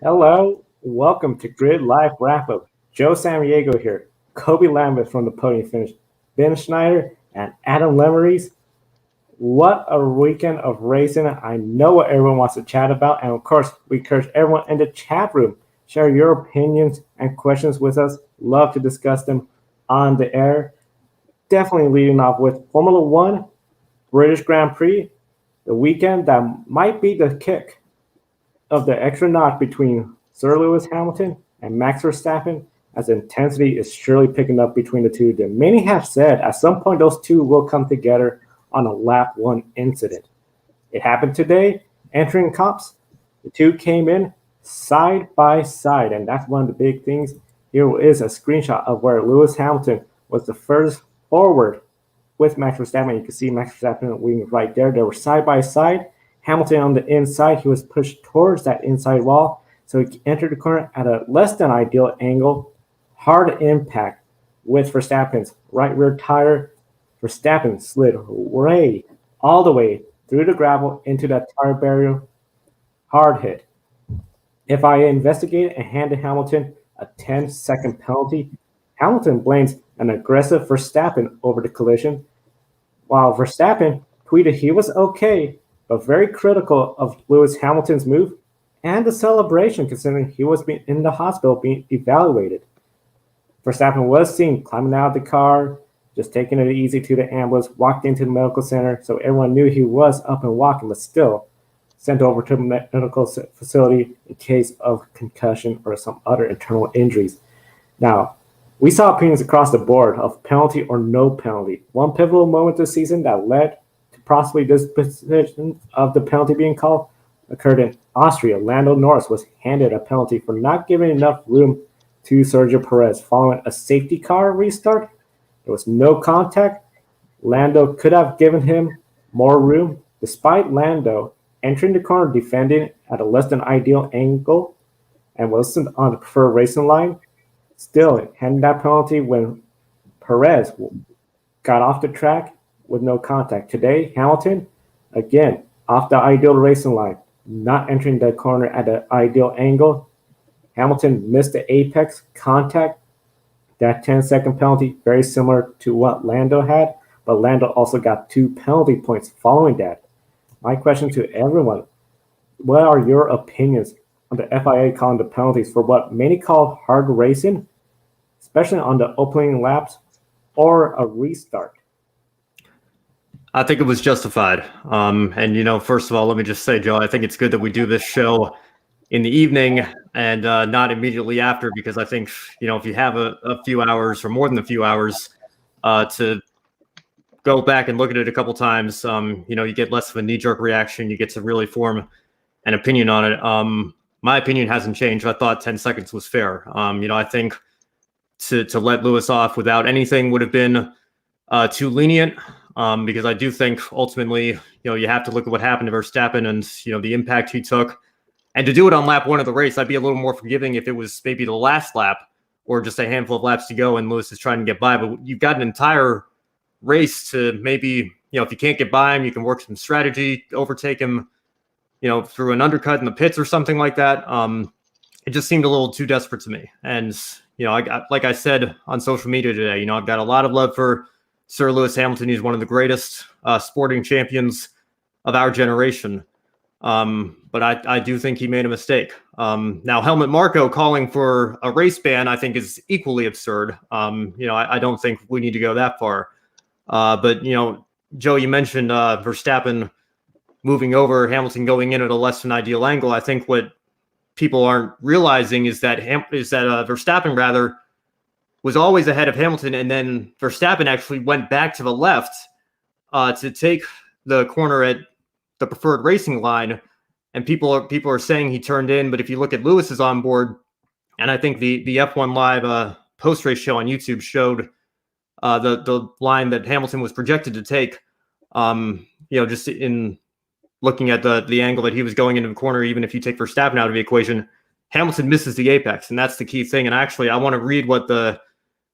Hello, welcome to Grid Life Wrap Up. Joe Samriego here, Kobe Lambert from the podium finish, Ben Schneider, and Adam Lemeries. What a weekend of racing. I know what everyone wants to chat about, and of course, we encourage everyone in the chat room. Share your opinions and questions with us. Love to discuss them on the air. Definitely leading off with Formula One, British Grand Prix, the weekend that might be the kick of the extra notch between Sir Lewis Hamilton and Max Verstappen, as intensity is surely picking up between the two. Many have said at some point those two will come together on a lap one incident. It happened today, entering Cops. The two came in side by side, and that's one of the big things. Here is a screenshot of where Lewis Hamilton was the first forward with Max Verstappen. You can see Max Verstappen wing right there. They were side by side. Hamilton on the inside, he was pushed towards that inside wall, so he entered the corner at a less than ideal angle. Hard impact with Verstappen's right rear tire. Verstappen slid way all the way through the gravel into that tire barrier. Hard hit. FIA investigated and handed Hamilton a 10-second penalty. Hamilton blames an aggressive Verstappen over the collision, while Verstappen tweeted he was okay, but very critical of Lewis Hamilton's move and the celebration, considering he was in the hospital being evaluated. Verstappen was seen climbing out of the car, just taking it easy to the ambulance, walked into the medical center, so everyone knew he was up and walking, but still sent over to the medical facility in case of concussion or some other internal injuries. Now, we saw opinions across the board of penalty or no penalty. One pivotal moment this season that led to possibly this position of the penalty being called occurred in Austria. Lando Norris was handed a penalty for not giving enough room to Sergio Perez following a safety car restart. There was no contact. Lando could have given him more room, despite Lando entering the corner defending at a less than ideal angle and wasn't on the preferred racing line. Still, handing that penalty when Perez got off the track with no contact. Today, Hamilton, again, off the ideal racing line, not entering the corner at an ideal angle. Hamilton missed the apex contact. That 10-second penalty, very similar to what Lando had, but Lando also got 2 penalty points following that. My question to everyone, what are your opinions on the FIA calling the penalties for what many call hard racing, especially on the opening laps or a restart? I think it was justified. First of all, let me just say, Joe, I think it's good that we do this show in the evening and not immediately after, because I think, if you have a few hours or more than a few hours to go back and look at it a couple times, you get less of a knee-jerk reaction. You get to really form an opinion on it. My opinion hasn't changed. I thought 10 seconds was fair. I think to let Lewis off without anything would have been too lenient, because I do think ultimately, you have to look at what happened to Verstappen and, the impact he took. And to do it on lap one of the race, I'd be a little more forgiving if it was maybe the last lap or just a handful of laps to go and Lewis is trying to get by. But you've got an entire race to maybe, if you can't get by him, you can work some strategy, overtake him, through an undercut in the pits or something like that. It just seemed a little too desperate to me. And, like I said on social media today, I've got a lot of love for Sir Lewis Hamilton. He's one of the greatest sporting champions of our generation. But I do think he made a mistake. Now, Helmut Marko calling for a race ban, I think, is equally absurd. I don't think we need to go that far. But Joe, you mentioned Verstappen moving over, Hamilton going in at a less than ideal angle. I think what people aren't realizing is that Verstappen rather was always ahead of Hamilton, and then Verstappen actually went back to the left to take the corner at the preferred racing line, and people are saying he turned in. But if you look at Lewis's onboard, and I think the F1 Live post race show on YouTube showed the line that Hamilton was projected to take. Just in looking at the angle that he was going into the corner, even if you take Verstappen out of the equation, Hamilton misses the apex, and that's the key thing. And actually, I want to read what the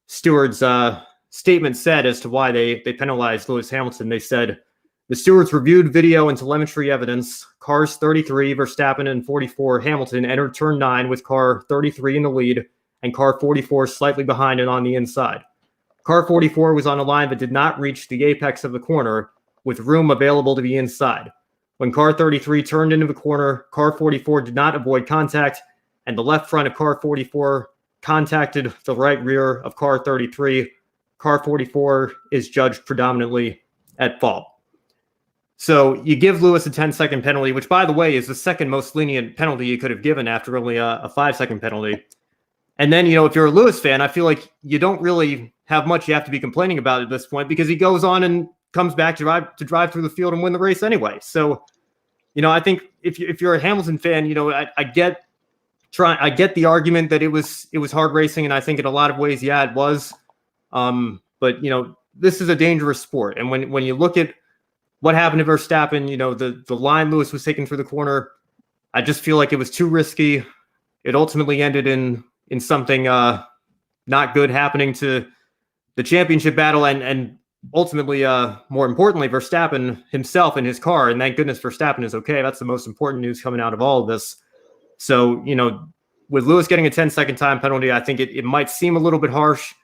stewards' statement said as to why they penalized Lewis Hamilton. They said, The stewards reviewed video and telemetry evidence. Cars 33, Verstappen, and 44, Hamilton, entered turn 9 with car 33 in the lead and car 44 slightly behind and on the inside. Car 44 was on a line that did not reach the apex of the corner, with room available to be inside. When car 33 turned into the corner, car 44 did not avoid contact, and the left front of car 44 contacted the right rear of car 33. Car 44 is judged predominantly at fault. So you give Lewis a 10-second penalty, which, by the way, is the second most lenient penalty you could have given after only a 5-second penalty. And then, if you're a Lewis fan, I feel like you don't really have much you have to be complaining about at this point, because he goes on and comes back to drive through the field and win the race anyway. So, I think if you're a Hamilton fan, I get the argument that it was hard racing, and I think in a lot of ways, yeah, it was. But this is a dangerous sport, and when you look at what happened to Verstappen, the line Lewis was taking through the corner, I just feel like it was too risky. It ultimately ended in something not good happening to the championship battle, and ultimately, more importantly, Verstappen himself in his car. And thank goodness Verstappen is okay. That's the most important news coming out of all of this. So, with Lewis getting a 10-second time penalty, I think it might seem a little bit harsh,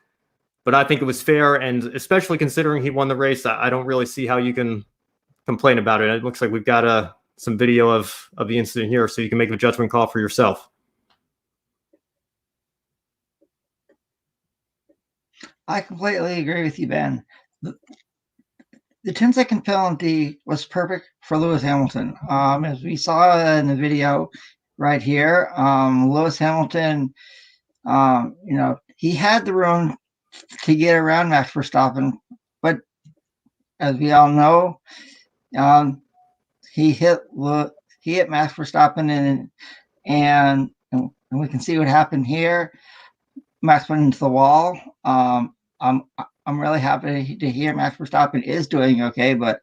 but I think it was fair. And especially considering he won the race, I don't really see how you can complain about it. It looks like we've got some video of the incident here, so you can make a judgment call for yourself. I completely agree with you, Ben. The 10-second penalty was perfect for Lewis Hamilton. As we saw in the video right here, Lewis Hamilton, he had the room to get around Max Verstappen, but as we all know, he hit Max Verstappen, and we can see what happened here. Max went into the wall. I'm really happy to hear Max Verstappen is doing okay, but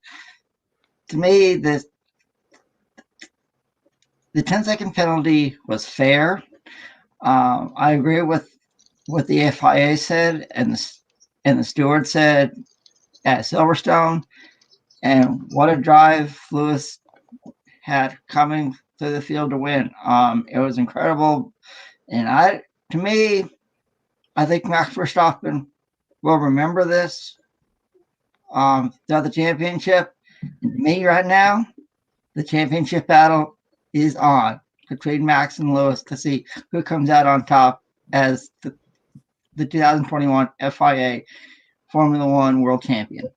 to me, the 10-second penalty was fair. I agree with what the FIA said and the steward said at Silverstone, and what a drive Lewis had coming through the field to win. It was incredible, and I think Max Verstappen will remember this throughout the championship. Me right now, the championship battle is on between Max and Lewis to see who comes out on top as the 2021 FIA Formula One World Champion.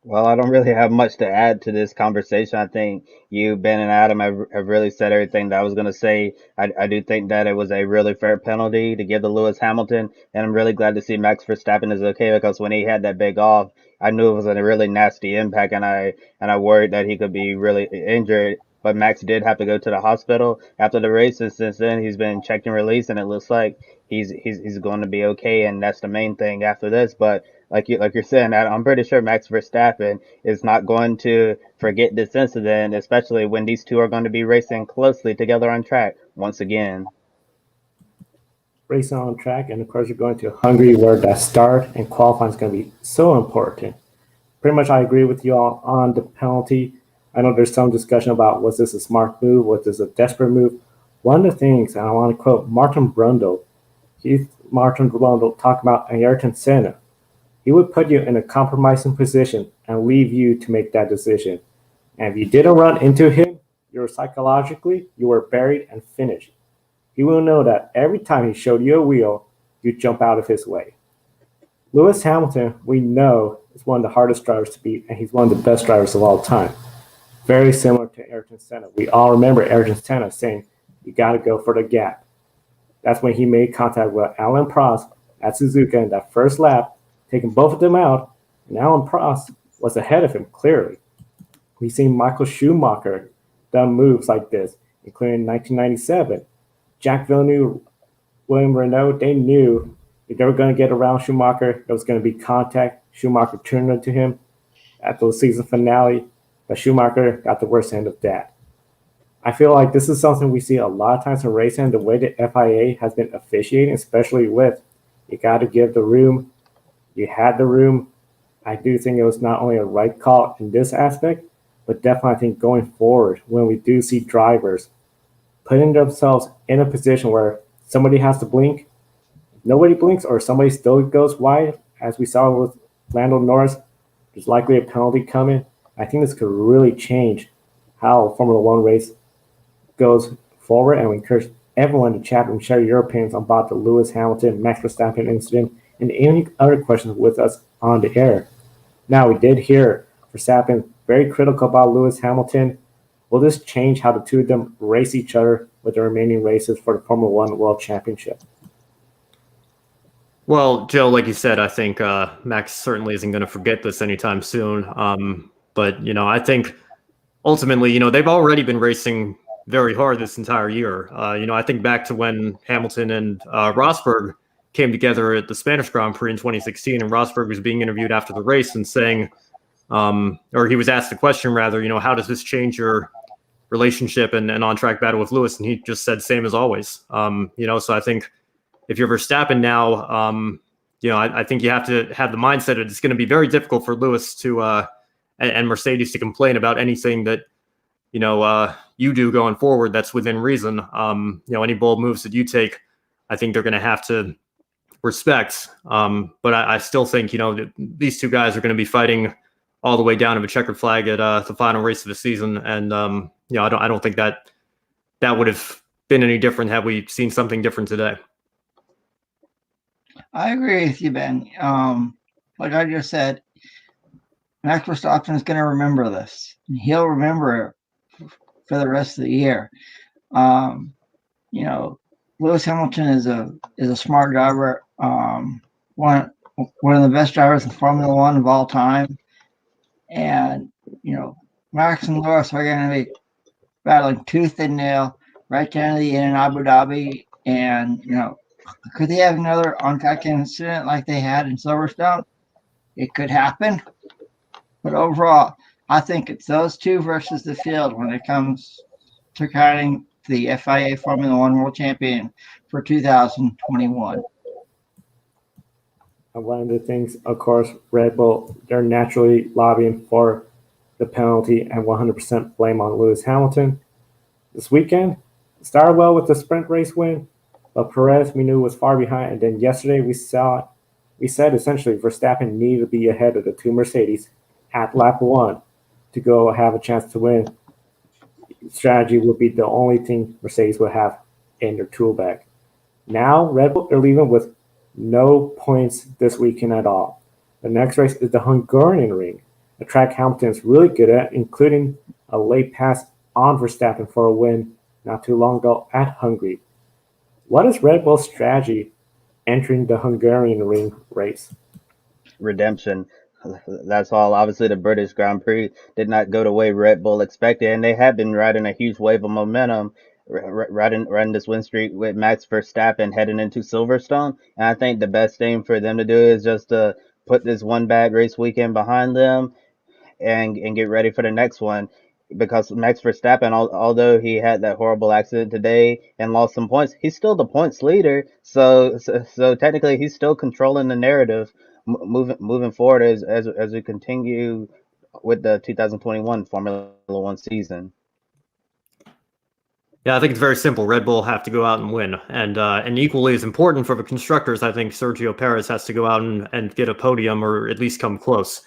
Well, I don't really have much to add to this conversation. I think you, Ben, and Adam have really said everything that I was going to say. I do think that it was a really fair penalty to give to Lewis Hamilton, and I'm really glad to see Max Verstappen is okay, because when he had that big off, I knew it was a really nasty impact, and I worried that he could be really injured. But Max did have to go to the hospital after the race, and since then he's been checked and released, and it looks like he's going to be okay, and that's the main thing after this. But like you're saying, I'm pretty sure Max Verstappen is not going to forget this incident, especially when these two are going to be racing closely together on track once again. Racing on track, and of course, you're going to Hungary, where that start and qualifying is going to be so important. Pretty much, I agree with you all on the penalty. I know there's some discussion about, was this a smart move? Was this a desperate move? One of the things, and I want to quote Martin Brundle, talking about Ayrton Senna. He would put you in a compromising position and leave you to make that decision. And if you didn't run into him, you were buried and finished. He will know that every time he showed you a wheel, you jump out of his way. Lewis Hamilton, we know, is one of the hardest drivers to beat, and he's one of the best drivers of all time. Very similar to Ayrton Senna. We all remember Ayrton Senna saying, you got to go for the gap. That's when he made contact with Alain Prost at Suzuka in that first lap, taking both of them out, and Alain Prost was ahead of him, clearly. We've seen Michael Schumacher done moves like this, including in 1997. Jacques Villeneuve, William Renault, they knew if they were going to get around Schumacher, there was going to be contact. Schumacher turned into him at the season finale, but Schumacher got the worst end of that. I feel like this is something we see a lot of times in racing, the way the FIA has been officiating, especially with, you got to give the room. You had the room. I do think it was not only a right call in this aspect, but definitely I think going forward, when we do see drivers putting themselves in a position where somebody has to blink, nobody blinks, or somebody still goes wide, as we saw with Lando Norris, there's likely a penalty coming. I think this could really change how Formula One race goes forward, and we encourage everyone to chat and share your opinions about the Lewis Hamilton, Max Verstappen incident, and any other questions with us on the air. Now, we did hear Verstappen very critical about Lewis Hamilton. Will this change how the two of them race each other with the remaining races for the Formula One World Championship? Well, Joe, like you said, I think Max certainly isn't going to forget this anytime soon. But, I think ultimately, they've already been racing very hard this entire year. I think back to when Hamilton and Rosberg came together at the Spanish Grand Prix in 2016, and Rosberg was being interviewed after the race and saying, or he was asked the question rather, how does this change your relationship and on-track battle with Lewis? And he just said, same as always. So I think if you're Verstappen now, I think you have to have the mindset that it's going to be very difficult for Lewis to and Mercedes to complain about anything that you do going forward that's within reason. Any bold moves that you take, I think they're going to have to respect. But I still think these two guys are going to be fighting all the way down to a checkered flag at the final race of the season, and I don't think that would have been any different had we seen something different today. I agree with you, Ben. Like I just said, Max Verstappen is going to remember this. He'll remember it for the rest of the year. Lewis Hamilton is a smart driver. One of the best drivers in Formula One of all time. And Max and Lewis are going to be battling tooth and nail right down to the end in Abu Dhabi. And could they have another on-track incident like they had in Silverstone? It could happen. But overall, I think it's those two versus the field when it comes to crowning the FIA Formula One World Champion for 2021. And one of the things, of course, Red Bull, they're naturally lobbying for the penalty and 100% blame on Lewis Hamilton. This weekend, started well with the sprint race win, but Perez, we knew, was far behind. And then yesterday we said essentially Verstappen needed to be ahead of the two Mercedes at lap 1 to go have a chance to win. Strategy would be the only thing Mercedes would have in their tool bag. Now, Red Bull are leaving with no points this weekend at all. The next race is the Hungarian ring, a track Hamilton is really good at, including a late pass on Verstappen for a win not too long ago at Hungary. What is Red Bull's strategy entering the Hungarian ring race? Redemption. That's all. Obviously, the British Grand Prix did not go the way Red Bull expected, and they have been riding a huge wave of momentum, riding this win streak with Max Verstappen heading into Silverstone. And I think the best thing for them to do is just to put this one bad race weekend behind them and get ready for the next one. Because Max Verstappen, although he had that horrible accident today and lost some points, he's still the points leader. So technically, he's still controlling the narrative moving forward as we continue with the 2021 Formula One season. Yeah, I think it's very simple. Red Bull have to go out and win, and equally as important for the constructors, I think Sergio Perez has to go out and get a podium or at least come close.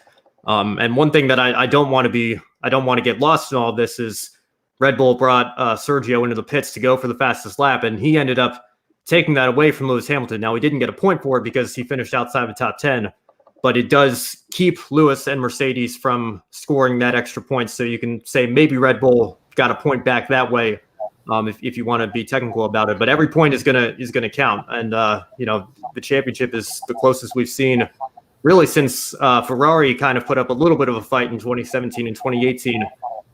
And one thing that I don't want to get lost in all of this is Red Bull brought Sergio into the pits to go for the fastest lap, and he ended up taking that away from Lewis Hamilton. Now, he didn't get a point for it because he finished outside the top 10, but it does keep Lewis and Mercedes from scoring that extra point. So you can say maybe Red Bull got a point back that way, if you want to be technical about it. But every point is gonna count, and the championship is the closest we've seen really since Ferrari kind of put up a little bit of a fight in 2017 and 2018.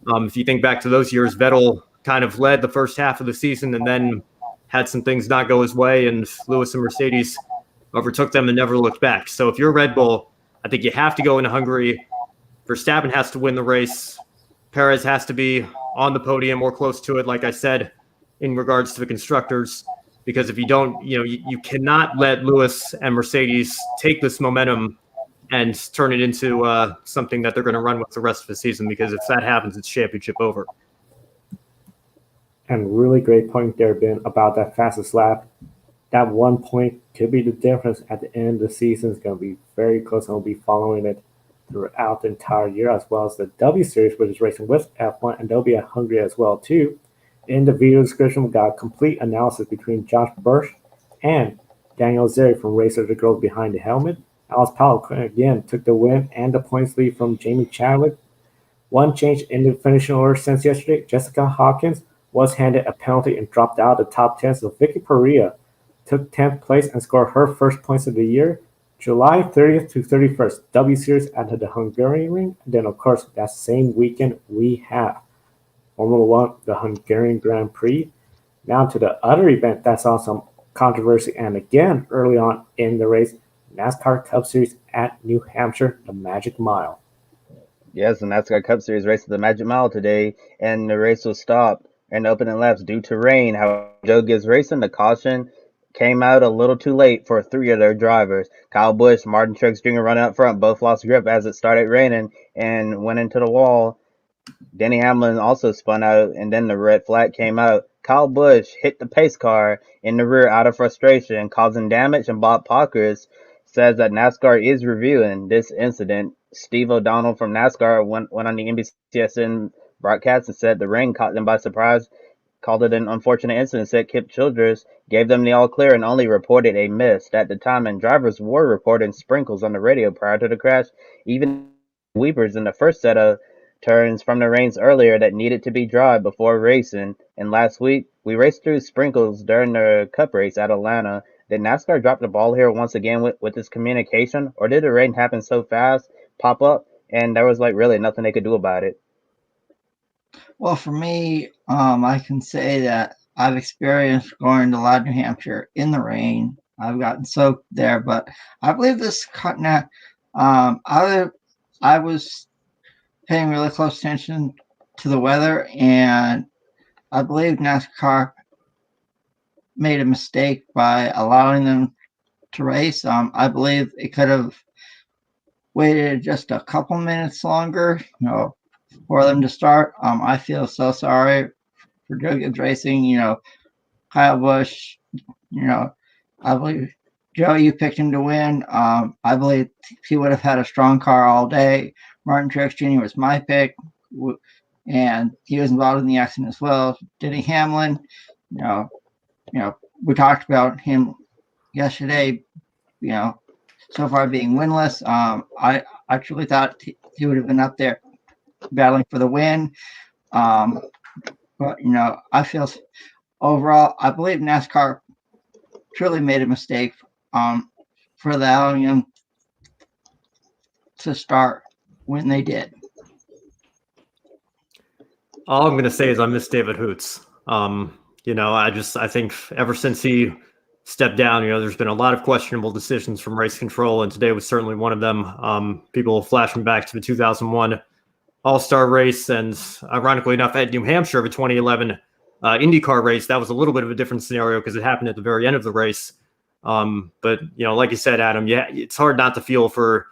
If you think back to those years, Vettel kind of led the first half of the season and then had some things not go his way, and Lewis and Mercedes overtook them and never looked back. So if you're Red Bull, I think you have to go into Hungary. Verstappen has to win the race. Perez has to be on the podium or close to it, like I said, in regards to the constructors, because if you don't, you cannot let Lewis and Mercedes take this momentum and turn it into something that they're going to run with the rest of the season, because if that happens, it's championship over. And really great point there, Ben, about that fastest lap. That 1 point could be the difference at the end of the season. It's going to be very close, and we'll be following it throughout the entire year, as well as the W Series, which is racing with F1, and they'll be at Hungary as well too. In the video description, we got a complete analysis between Josh Burch and Daniel Zeri from Racer the Girls Behind the Helmet. Alice Powell again took the win and the points lead from Jamie Chadwick. One change in the finishing order since yesterday: Jessica Hawkins was handed a penalty and dropped out of the top 10, so Vicky Perea took 10th place and scored her first points of the year. July 30th to 31st, W Series at the Hungarian ring. And then, of course, that same weekend, we have Formula One, the Hungarian Grand Prix. Now to the other event that saw some controversy, and again, early on in the race, NASCAR Cup Series at New Hampshire, the Magic Mile. Yes, the NASCAR Cup Series race at the Magic Mile today, and the race was stopped in the opening laps due to rain. However, Joe Gibbs Racing, the caution came out a little too late for three of their drivers. Kyle Busch, Martin Truex Jr. running up front, both lost grip as it started raining and went into the wall. Denny Hamlin also spun out, and then the red flag came out. Kyle Busch hit the pace car in the rear out of frustration, causing damage, and Bob Pockers says that NASCAR is reviewing this incident. Steve O'Donnell from NASCAR went on the NBCSN broadcast and said the rain caught them by surprise, called it an unfortunate incident, said Kip Childress gave them the all clear and only reported a mist at the time, and drivers were reporting sprinkles on the radio prior to the crash, even weepers in the first set of turns from the rains earlier that needed to be dry before racing. And last week, we raced through sprinkles during the Cup race at Atlanta. Did NASCAR drop the ball here once again with this communication, or did the rain happen so fast, pop up, and there was really nothing they could do about it? Well, for me, I can say that I've experienced going to New Hampshire in the rain. I've gotten soaked there, but I believe this now. I was paying really close attention to the weather, and I believe NASCAR made a mistake by allowing them to race. I believe it could have waited just a couple minutes longer, for them to start. I feel so sorry for Joe Gibbs Racing. Kyle Busch. I believe Joe, you picked him to win. I believe he would have had a strong car all day. Martin Truex Jr. was my pick, and he was involved in the accident as well. Denny Hamlin, we talked about him yesterday. So far being winless. I actually thought he would have been up there battling for the win. But I feel overall, I believe NASCAR truly made a mistake for allowing him to start when they did. All I'm going to say is I miss David Hoots. I think ever since he stepped down, there's been a lot of questionable decisions from race control, and today was certainly one of them. People flashing back to the 2001 All-Star race, and ironically enough, at New Hampshire, the 2011 IndyCar race, that was a little bit of a different scenario because it happened at the very end of the race. But like you said, Adam, yeah, it's hard not to feel for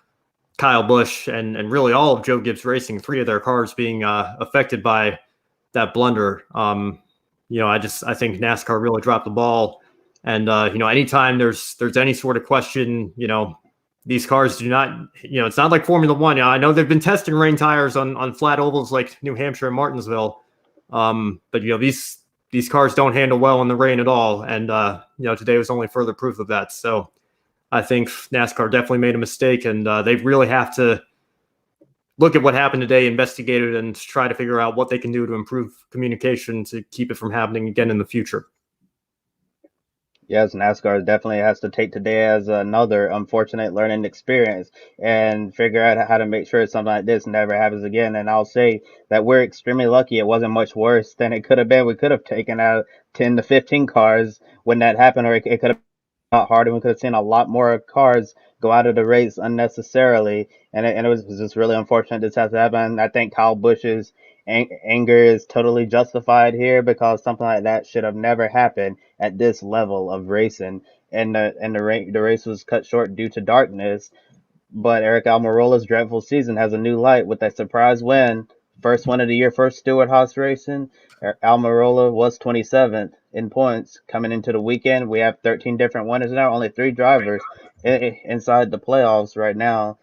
Kyle Busch and really all of Joe Gibbs Racing, three of their cars being affected by that blunder. I think NASCAR really dropped the ball. And, anytime there's any sort of question, these cars do not, it's not like Formula One. I know they've been testing rain tires on flat ovals like New Hampshire and Martinsville. But, these cars don't handle well in the rain at all. And, today was only further proof of that. So I think NASCAR definitely made a mistake, and they really have to look at what happened today, investigate it, and try to figure out what they can do to improve communication to keep it from happening again in the future. Yes, NASCAR definitely has to take today as another unfortunate learning experience and figure out how to make sure something like this never happens again. And I'll say that we're extremely lucky it wasn't much worse than it could have been. We could have taken out 10 to 15 cars when that happened, or it could have been a lot harder. We could have seen a lot more cars go out of the race unnecessarily. And it was just really unfortunate this has to happen. I think Kyle Busch's anger is totally justified here because something like that should have never happened at this level of racing. And the race was cut short due to darkness. but Eric Almirola's dreadful season has a new light with that surprise win. First win of the year for Stewart Haas Racing. Almirola was 27th in points coming into the weekend. We have 13 different winners now, only 3 drivers inside the playoffs right now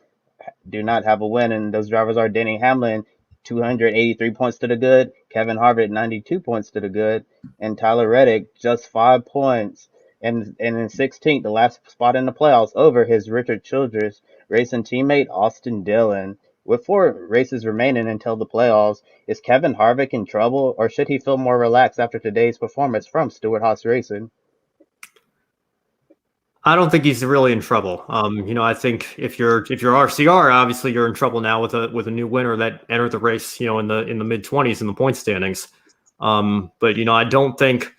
do not have a win, and those drivers are Denny Hamlin, 283 points to the good, Kevin Harvick, 92 points to the good, and Tyler Reddick, just 5 points. And in 16th, the last spot in the playoffs, over his Richard Childress racing teammate Austin Dillon. With 4 races remaining until the playoffs, is Kevin Harvick in trouble, or should he feel more relaxed after today's performance from Stewart Haas Racing? I don't think he's really in trouble. I think if you're RCR, obviously you're in trouble now with a new winner that entered the race, in the mid-20s in the point standings. But I don't think,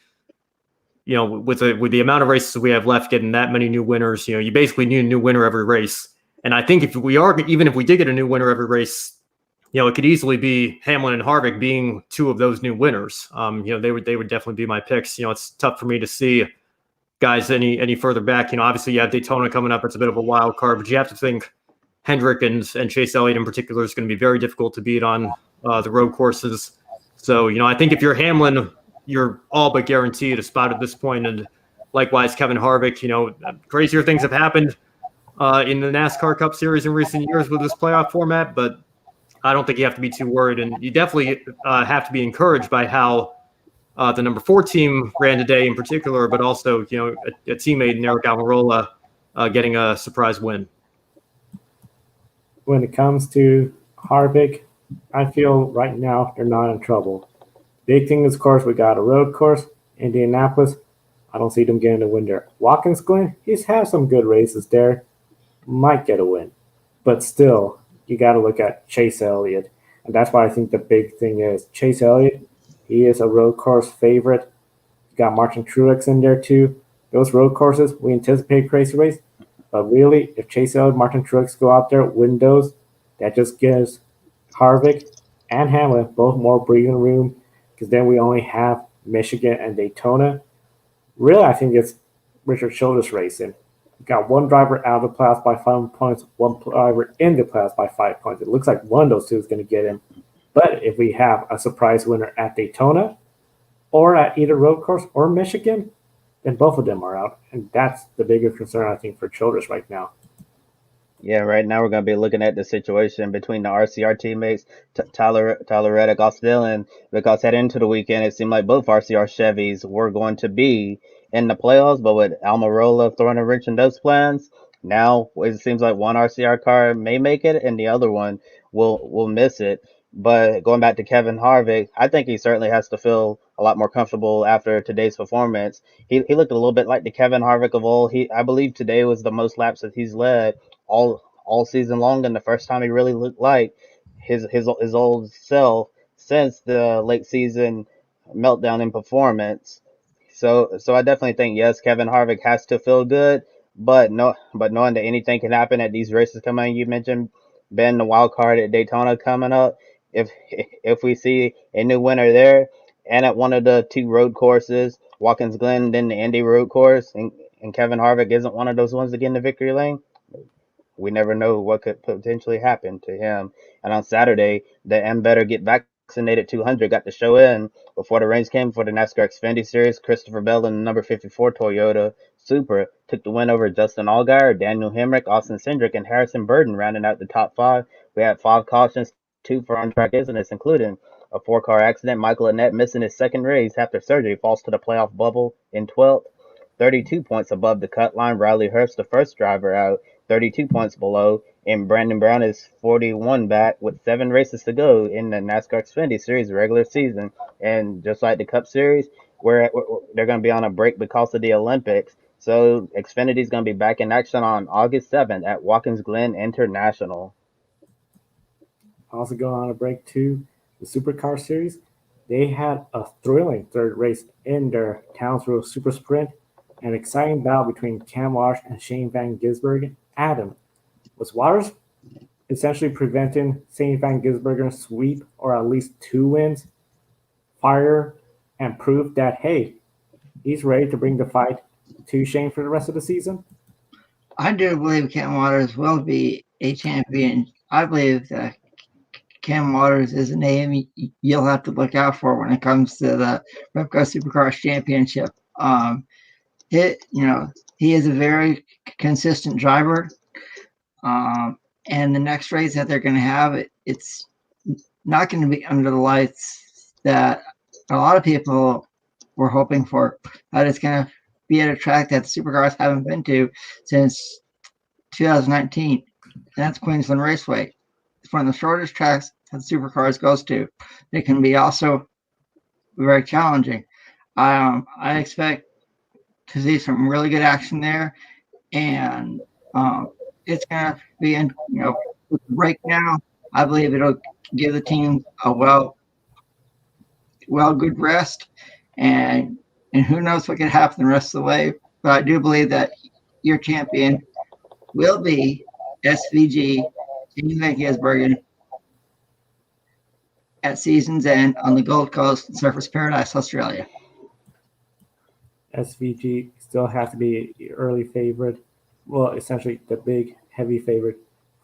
with the amount of races we have left, getting that many new winners, you basically need a new winner every race. And I think even if we did get a new winner every race, it could easily be Hamlin and Harvick being 2 of those new winners. They would definitely be my picks. It's tough for me to see guys any further back. Obviously you have Daytona coming up. It's a bit of a wild card, but you have to think Hendrick and Chase Elliott in particular is going to be very difficult to beat on the road courses. So, I think if you're Hamlin, you're all but guaranteed a spot at this point. And likewise, Kevin Harvick, crazier things have happened in the NASCAR Cup Series in recent years with this playoff format, but I don't think you have to be too worried. And you definitely have to be encouraged by how the number 4 team ran today in particular, but also, a teammate in Eric Almirola getting a surprise win. When it comes to Harvick, I feel right now they're not in trouble. Big thing is, of course, we got a road course, Indianapolis. I don't see them getting a win there. Watkins Glen, he's had some good races there. Might get a win. But still, you got to look at Chase Elliott. And that's why I think the big thing is Chase Elliott. He is a road course favorite. You got Martin Truex in there too. Those road courses, we anticipate crazy race. But really, if Chase Elliott, Martin Truex go out there, win those, that just gives Harvick and Hamlin both more breathing room, because then we only have Michigan and Daytona. Really, I think it's Richard Childress racing. You got 1 driver out of the playoffs by 5 points, 1 driver in the playoffs by 5 points. It looks like one of those 2 is going to get in. But if we have a surprise winner at Daytona or at either road course or Michigan, then both of them are out. And that's the bigger concern, I think, for Childress right now. Yeah, right now we're going to be looking at the situation between the RCR teammates, Tyler Reddick, Austin Dillon, because heading into the weekend, it seemed like both RCR Chevys were going to be in the playoffs, but with Almirola throwing a wrench in those plans, now it seems like one RCR car may make it and the other one will miss it. But going back to Kevin Harvick, I think he certainly has to feel a lot more comfortable after today's performance. He looked a little bit like the Kevin Harvick of old. I believe today was the most laps that he's led all season long, and the first time he really looked like his old self since the late season meltdown in performance. So I definitely think, yes, Kevin Harvick has to feel good, but knowing that anything can happen at these races coming. You mentioned, Ben, the wild card at Daytona coming up. If we see a new winner there, and at one of the 2 road courses, Watkins Glen, then the Indy road course, and Kevin Harvick isn't one of those ones to get in the victory lane, we never know what could potentially happen to him. And on Saturday, the M Better Get Vaccinated 200 got to show in before the rains came for the NASCAR Xfinity Series. Christopher Bell in the number 54 Toyota Supra took the win over Justin Allgaier, Daniel Hemrick, Austin Cindric, and Harrison Burton rounding out the top 5. We had 5 cautions, 2 for on-track incidents, including a 4-car accident. Michael Annett, missing his second race after surgery, falls to the playoff bubble in 12th. 32 points above the cut line. Riley Hurst, the first driver out, 32 points below. And Brandon Brown is 41 back with 7 races to go in the NASCAR Xfinity Series regular season. And just like the Cup Series, they're going to be on a break because of the Olympics. So Xfinity is going to be back in action on August 7th at Watkins Glen International. Also going on a break too, the Supercar Series. They had a thrilling 3rd race in their Townsville Super Sprint. An exciting battle between Cam Walsh and Shane Van Gisbergen. Adam, was Waters essentially preventing Shane Van Gisbergen's sweep or at least 2 wins, fire, and prove that, hey, he's ready to bring the fight to Shane for the rest of the season? I do believe Cam Waters will be a champion. I believe that Cam Waters is a name you'll have to look out for when it comes to the Repco Supercars Championship. He is a very consistent driver. And the next race that they're going to have, it's not going to be under the lights that a lot of people were hoping for. But it's going to be at a track that the Supercars haven't been to since 2019. And that's Queensland Raceway. It's one of the shortest tracks that the Supercars goes to. It can be also very challenging. I expect to see some really good action there, and it's going to be in, with the break now. I believe it'll give the team a good rest, and who knows what could happen the rest of the way. But I do believe that your champion will be SVG Team Van Gisbergen at season's end on the Gold Coast in Surfers Paradise, Australia. SVG still has to be the early favorite. Well, essentially the big, heavy favorite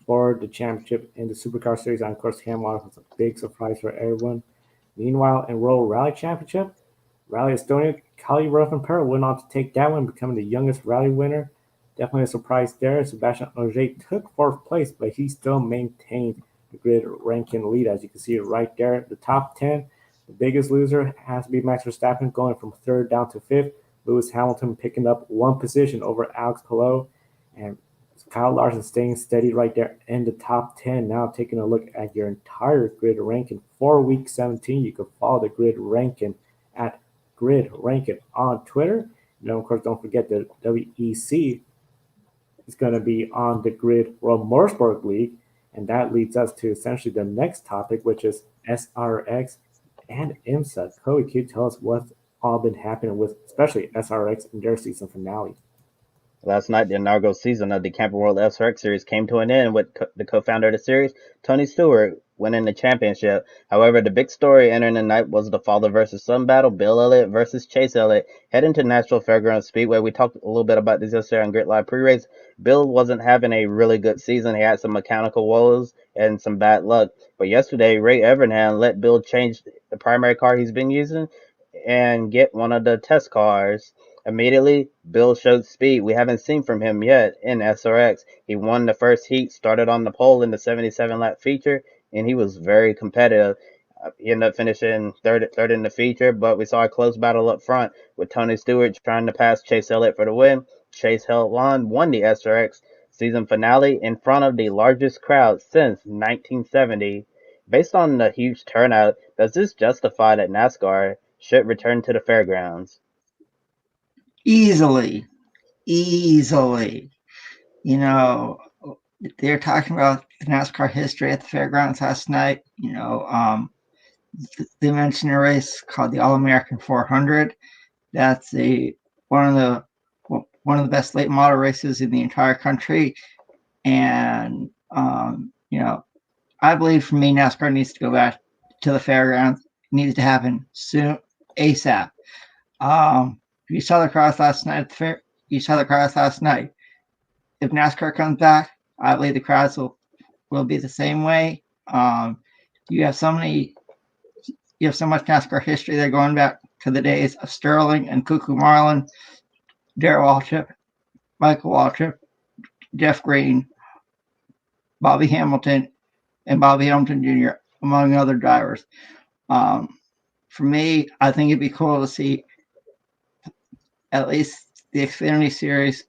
for the championship in the Supercar Series. And of course, Cam Waters was a big surprise for everyone. Meanwhile, in World Rally Championship, Rally Estonia, Kali Rovanperä went on to take that one, becoming the youngest rally winner. Definitely a surprise there. Sebastian Ogier took fourth place, but he still maintained the grid ranking lead, as you can see right there. The top 10, the biggest loser has to be Max Verstappen, going from third down to fifth. Lewis Hamilton picking up one position over Alex Palou, and Kyle Larson staying steady right there in the top 10. Now taking a look at your entire grid ranking for week 17. You can follow the grid ranking at Grid Ranking on Twitter. Of course, don't forget the WEC is going to be on the Grid World Motorsport League, and that leads us to essentially the next topic, which is SRX and IMSA. Cody, can you tell us what's all been happening with especially SRX in their season finale? Last night, the inaugural season of the Camping World SRX Series came to an end with the co-founder of the series, Tony Stewart, winning the championship. However, the big story entering the night was the father versus son battle, Bill Elliott versus Chase Elliott, heading to Nashville Fairgrounds Speedway. We talked a little bit about this yesterday on Grit Live pre-race. Bill wasn't having a really good season. He had some mechanical woes and some bad luck. But yesterday, Ray Evernham let Bill change the primary car he's been using and get one of the test cars. Immediately, Bill showed speed we haven't seen from him yet in SRX. He won the first heat, started on the pole in the 77-lap feature, and he was very competitive. He ended up finishing third in the feature, but we saw a close battle up front with Tony Stewart trying to pass Chase Elliott for the win. Chase held on, won the SRX season finale in front of the largest crowd since 1970. Based on the huge turnout, does this justify that NASCAR should return to the fairgrounds? Easily. They're talking about the NASCAR history at the fairgrounds last night. They mentioned a race called the All-American 400. That's one of the best late model races in the entire country. And I believe for me, NASCAR needs to go back to the fairgrounds. It needs to happen soon, ASAP. You saw the crowds last night at the fair. You saw the crowds last night. If NASCAR comes back, I believe the crowds will be the same way. You have so much NASCAR history. They're going back to the days of Sterling and Cuckoo Marlin, Darrell Waltrip, Michael Waltrip, Jeff Green, Bobby Hamilton, and Bobby Hamilton Jr., among other drivers. For me, I think it'd be cool to see at least the Xfinity Series,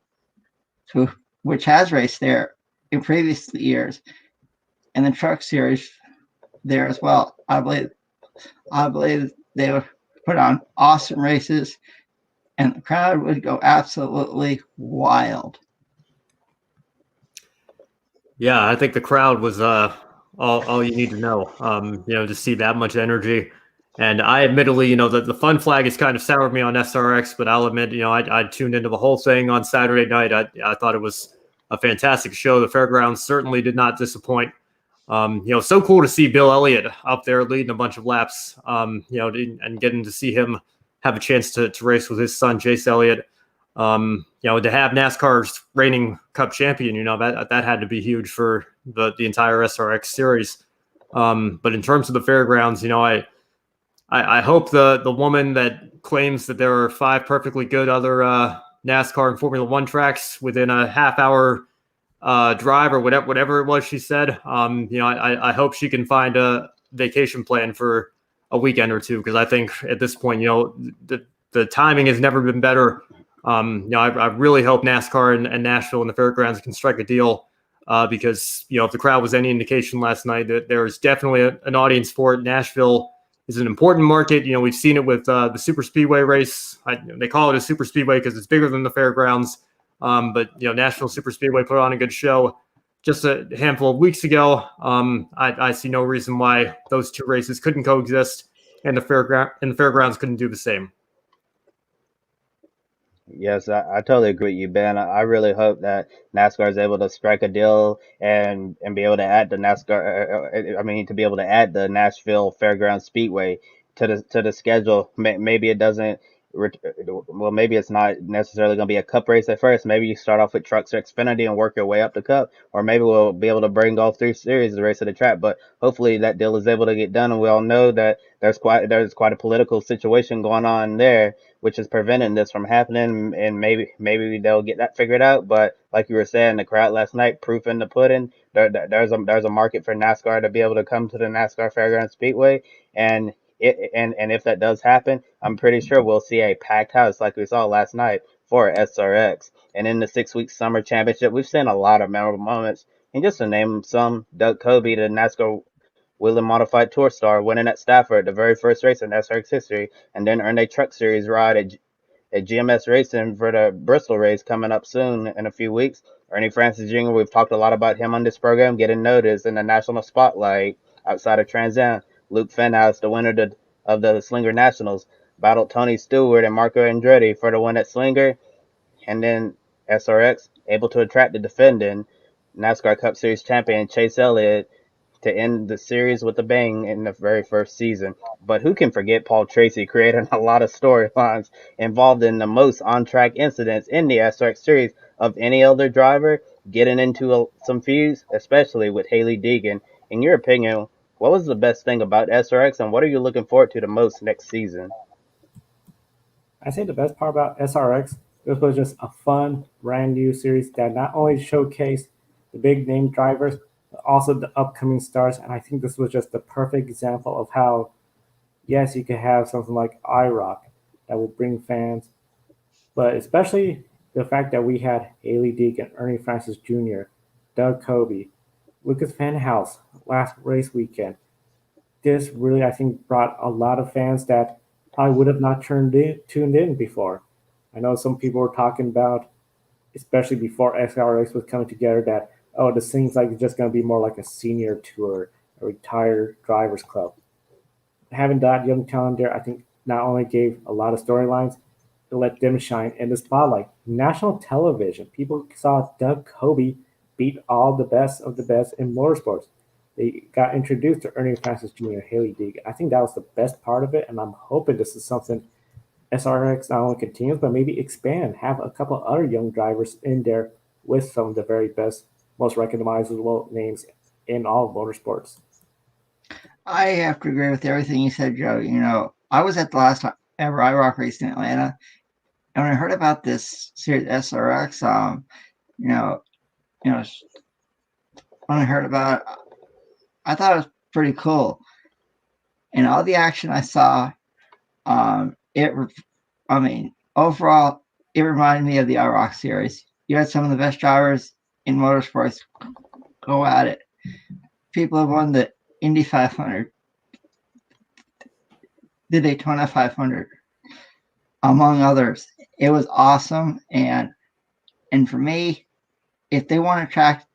which has raced there in previous years, and the Truck Series there as well. I believe they would put on awesome races, and the crowd would go absolutely wild. Yeah, I think the crowd was all you need to know. To see that much energy. And I admittedly, the fun flag has kind of soured me on SRX, but I'll admit, I tuned into the whole thing on Saturday night. I thought it was a fantastic show. The fairgrounds certainly did not disappoint. So cool to see Bill Elliott up there leading a bunch of laps, and getting to see him have a chance to race with his son, Chase Elliott. To have NASCAR's reigning Cup champion, that had to be huge for the entire SRX series. But in terms of the fairgrounds, I hope the woman that claims that there are 5 perfectly good other NASCAR and Formula One tracks within a half-hour drive or whatever it was she said, I hope she can find a vacation plan for a weekend or two, because I think at this point, the timing has never been better. I really hope NASCAR and Nashville and the fairgrounds can strike a deal, because if the crowd was any indication last night, that there is definitely an audience for it. Nashville is an important market. We've seen it with the Super Speedway race. They call it a Super Speedway because it's bigger than the fairgrounds. But Nashville Super Speedway put on a good show just a handful of weeks ago. I see no reason why those 2 races couldn't coexist, and the fairgrounds couldn't do the same. Yes, I totally agree with you, Ben. I really hope that NASCAR is able to strike a deal and be able to add the to be able to add the Nashville Fairgrounds Speedway to the schedule. Maybe it doesn't. Well, maybe it's not necessarily going to be a Cup race at first. Maybe you start off with Trucks or Xfinity and work your way up to Cup, or maybe we'll be able to bring all 3 series the race of the track. But hopefully that deal is able to get done, and we all know that there's quite a political situation going on there, which is preventing this from happening. And maybe they'll get that figured out. But like you were saying, the crowd last night, proof in the pudding. There's a market for NASCAR to be able to come to the NASCAR Fairgrounds Speedway, and if that does happen, I'm pretty sure we'll see a packed house like we saw last night for SRX. And in the 6-week summer championship, we've seen a lot of memorable moments. And just to name some, Doug Coby, the NASCAR Whelen Modified Tour star, winning at Stafford, the very first race in SRX history, and then earned a Truck Series ride at GMS Racing for the Bristol race coming up soon in a few weeks. Ernie Francis Jr., we've talked a lot about him on this program, getting noticed in the national spotlight outside of Trans Am. Luke Fenhaus, the winner of the Slinger Nationals, battled Tony Stewart and Marco Andretti for the win at Slinger. And then SRX, able to attract the defending NASCAR Cup Series champion Chase Elliott to end the series with a bang in the very first season. But who can forget Paul Tracy creating a lot of storylines involved in the most on-track incidents in the SRX series of any other driver, getting into some feuds, especially with Hailie Deegan. In your opinion, what was the best thing about SRX, and what are you looking forward to the most next season? I say the best part about SRX, this was just a fun, brand new series that not only showcased the big name drivers, but also the upcoming stars. And I think this was just the perfect example of how, yes, you could have something like IROC that will bring fans, but especially the fact that we had Hailie Deegan, Ernie Francis Jr., Doug Coby, Lucas Fenhaus last race weekend. This really, I think, brought a lot of fans that probably would have not tuned in before. I know some people were talking about, especially before SRX was coming together, that, oh, this seems like it's just going to be more like a senior tour, a retired drivers club. Having that young talent there, I think, not only gave a lot of storylines, it let them shine in the spotlight. National television, people saw Doug Coby beat all the best of the best in motorsports. They got introduced to Ernie Francis Jr., Hailie Deegan. I think that was the best part of it, and I'm hoping this is something SRX not only continues, but maybe expand, have a couple other young drivers in there with some of the very best, most recognizable names in all of motorsports. I have to agree with everything you said, Joe. I was at the last ever IROC race in Atlanta, and when I heard about this series SRX, when I heard about it, I thought it was pretty cool. And all the action I saw, overall, it reminded me of the IROC series. You had some of the best drivers in motorsports go at it. People have won the Indy 500, the Daytona 500, among others. It was awesome, and for me, if they want a track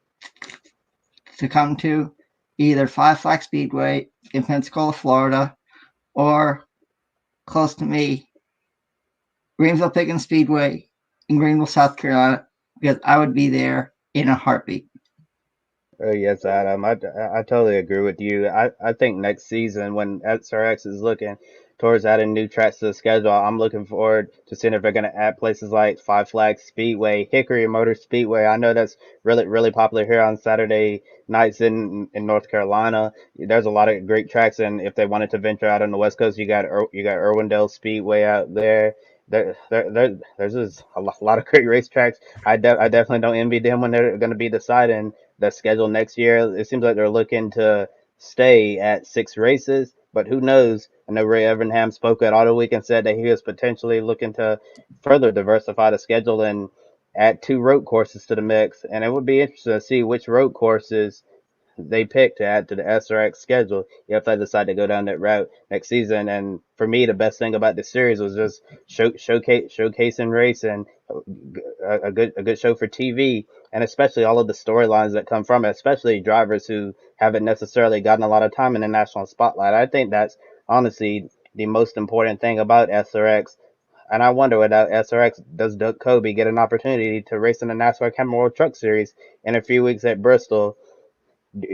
to come to, either Five Flag Speedway in Pensacola, Florida, or close to me, Greenville-Pickens Speedway in Greenville, South Carolina, because I would be there in a heartbeat. Oh, yes, Adam. I totally agree with you. I think next season when SRX is looking towards adding new tracks to the schedule. I'm looking forward to seeing if they're going to add places like Five Flags Speedway, Hickory Motor Speedway. I know that's really popular here on Saturday nights in North Carolina. There's a lot of great tracks, and if they wanted to venture out on the West Coast, you got Irwindale Speedway out there. There's just lot of great racetracks. I definitely don't envy them when they're going to be deciding the schedule next year. It seems like they're looking to stay at 6 races, but who knows? I know Ray Evernham spoke at Auto Week and said that he was potentially looking to further diversify the schedule and add 2 road courses to the mix. And it would be interesting to see which road courses they pick to add to the SRX schedule if they decide to go down that route next season. And for me, the best thing about this series was just showcasing racing, a good show for TV, and especially all of the storylines that come from it, especially drivers who haven't necessarily gotten a lot of time in the national spotlight. I think that's honestly the most important thing about SRX. And I wonder, without SRX, does Doug Coby get an opportunity to race in the NASCAR Camping World Truck Series in a few weeks at Bristol?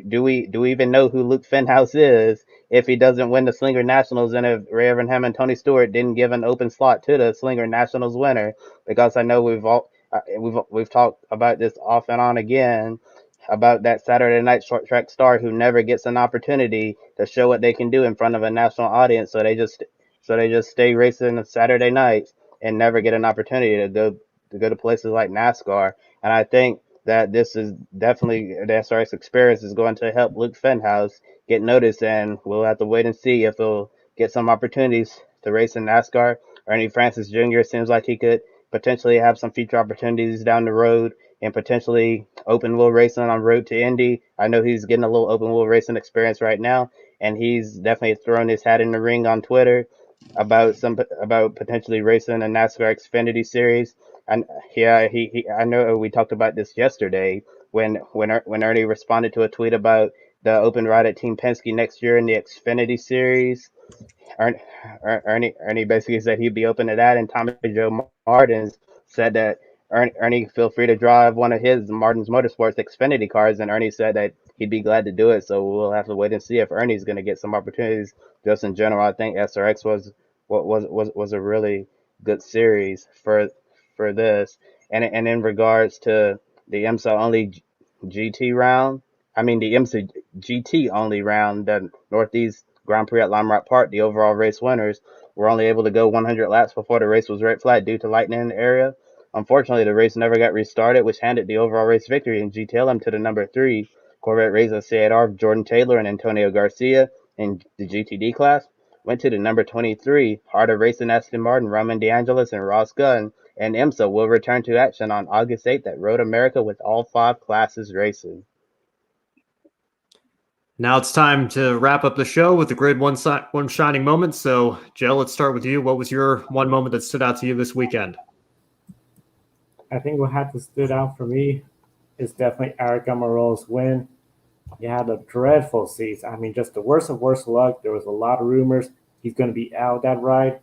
Do we even know who Luke Fenhouse is if he doesn't win the Slinger Nationals, and if Ray Evernham and Tony Stewart didn't give an open slot to the Slinger Nationals winner? Because I know we've talked about this off and on again about that Saturday night short track star who never gets an opportunity to show what they can do in front of a national audience, so they just stay racing on Saturday nights and never get an opportunity to go to places like NASCAR. And I think that this is definitely the SRX experience is going to help Luke Fenhouse get noticed, and we'll have to wait and see if he'll get some opportunities to race in NASCAR. Ernie Francis Jr. seems like he could potentially have some future opportunities down the road and potentially open wheel racing on road to Indy. I know he's getting a little open wheel racing experience right now, and he's definitely thrown his hat in the ring on Twitter about potentially racing a NASCAR Xfinity Series. And yeah, I know we talked about this yesterday when Ernie responded to a tweet about the open ride at Team Penske next year in the Xfinity Series. Ernie basically said he'd be open to that, and Tommy Joe Martins said that Ernie feel free to drive one of his Martins Motorsports Xfinity cars, and Ernie said that he'd be glad to do it. So we'll have to wait and see if Ernie's going to get some opportunities. Just in general, I think SRX was a really good series for this. And in regards to the IMSA only GT round, I mean the IMSA GT only round, the Northeast Grand Prix at Lime Rock Park, the overall race winners were only able to go 100 laps before the race was red flagged due to lightning in the area. Unfortunately, the race never got restarted, which handed the overall race victory in GTLM to the number 3 Corvette Razor CR Jordan Taylor and Antonio Garcia. In the GTD class, went to the number 23 Heart of Racing Aston Martin Roman DeAngelis and Ross Gunn. And IMSA will return to action on August 8th at Road America with all 5 classes racing. Now it's time to wrap up the show with the grid one shining moment. So, Joe, let's start with you. What was your one moment that stood out to you this weekend? I think what had to stood out for me is definitely Eric Almirola's win. He had a dreadful season. I mean, just the worst of worst luck. There was a lot of rumors he's going to be out that ride.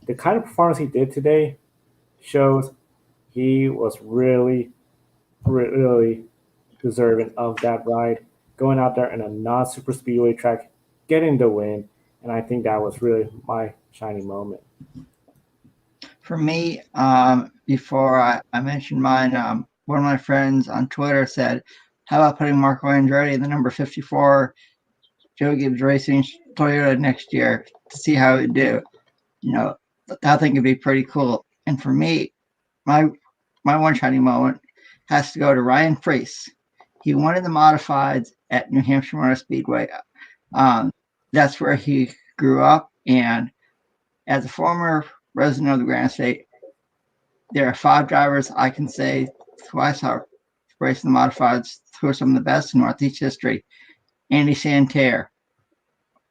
The kind of performance he did today shows he was really deserving of that ride. Going out there in a non-super speedway track, getting the win, and I think that was really my shining moment. For me, before I mentioned mine, one of my friends on Twitter said, how about putting Marco Andretti in the number 54 Joe Gibbs Racing Toyota next year to see how it would do? You know, I think it'd be pretty cool. And for me, my one shining moment has to go to Ryan Preece. He won in the modifieds at New Hampshire Motor Speedway. That's where he grew up. And as a former resident of the Granite State, there are 5 drivers I can say who I saw racing the modifieds who are some of the best in Northeast history. Andy Santerre,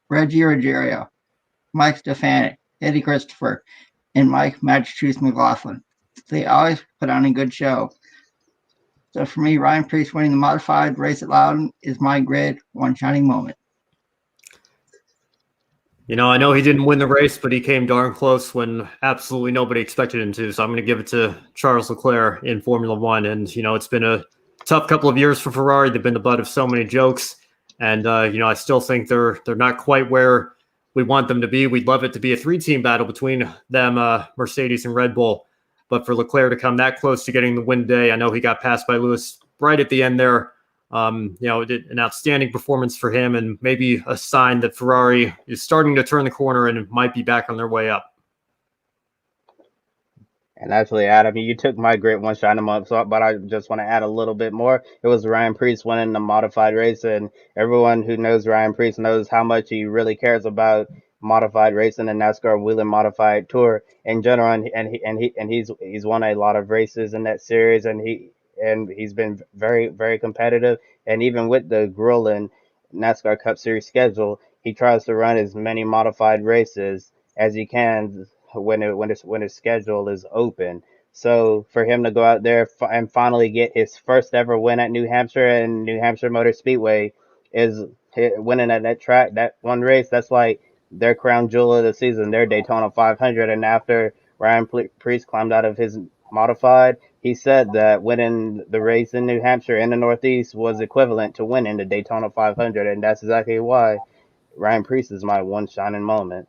Reggie Ruggiero, Mike Stefanik, Eddie Christopher, and Mike Magic Truth McLaughlin. They always put on a good show. So for me, Ryan Preece winning the modified race at Loudon is my grid one shining moment. You know, I know he didn't win the race, but he came darn close when absolutely nobody expected him to. So I'm going to give it to Charles Leclerc in Formula One. And, you know, it's been a tough couple of years for Ferrari. They've been the butt of so many jokes. And, you know, I still think they're not quite where we want them to be. We'd love it to be a 3-team battle between them, Mercedes and Red Bull. But for Leclerc to come that close to getting the win today, I know he got passed by Lewis right at the end there. An outstanding performance for him, and maybe a sign that Ferrari is starting to turn the corner and might be back on their way up. And actually, Adam, you took my great one shine them up, but I just want to add a little bit more. It was Ryan Preece winning the modified race, and everyone who knows Ryan Preece knows how much he really cares about modified racing and NASCAR Whelen Modified Tour in general. And he's won a lot of races in that series, and he's been very, very competitive. And even with the grueling NASCAR Cup Series schedule, he tries to run as many modified races as he can when his schedule is open. So for him to go out there and finally get his first ever win at New Hampshire and New Hampshire Motor Speedway is winning at that track, that one race, that's like their crown jewel of the season, their Daytona 500. And after Ryan Preece climbed out of his modified, he said that winning the race in New Hampshire in the Northeast was equivalent to winning the Daytona 500. And that's exactly why Ryan Preece is my one shining moment.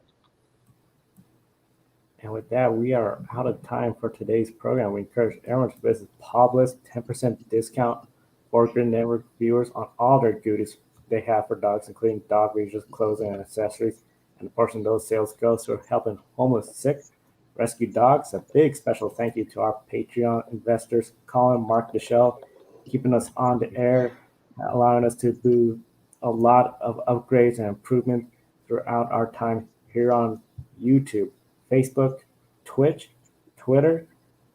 And with that, we are out of time for today's program. We encourage everyone to visit Publix, 10% discount for Grid Network viewers on all their goodies they have for dogs, including dog leashes, clothing, and accessories. And a portion of those sales goes to helping homeless, sick, rescue dogs. A big special thank you to our Patreon investors, Colin, Mark, Michelle, keeping us on the air, allowing us to do a lot of upgrades and improvement throughout our time here on YouTube, Facebook, Twitch, Twitter.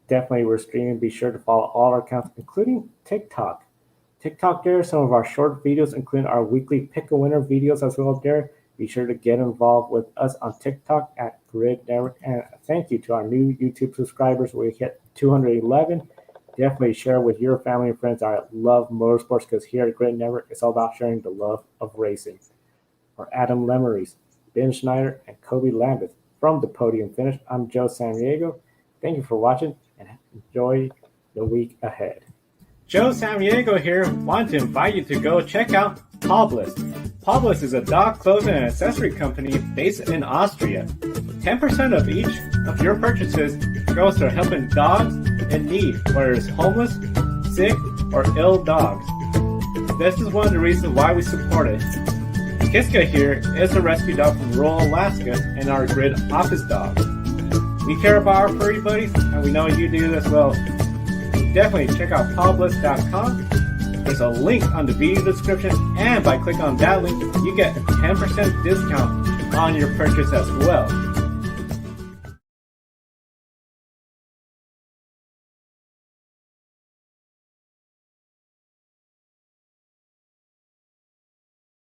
Definitely, we're streaming. Be sure to follow all our accounts, including TikTok. TikTok, there are some of our short videos, including our weekly Pick a Winner videos as well there. Be sure to get involved with us on TikTok at Grid Network. And thank you to our new YouTube subscribers. We hit 211. Definitely share with your family and friends. I love motorsports because here at Grid Network, it's all about sharing the love of racing. For Adam Lemeries, Ben Schneider, and Kobe Lambeth, from the Podium Finish, I'm Joe Samaniego. Thank you for watching and enjoy the week ahead. Joe Samaniego here. Want to invite you to go check out Publix. Publix is a dog clothing and accessory company based in Austria. 10% of each of your purchases goes to helping dogs in need, whether it's homeless, sick, or ill dogs. This is one of the reasons why we support it. Kiska here is a rescue dog from rural Alaska and our Grid office dog. We care about our furry buddies, and we know you do as well. Definitely check out Publix.com. There's a link on the video description, and by clicking on that link, you get a 10% discount on your purchase as well.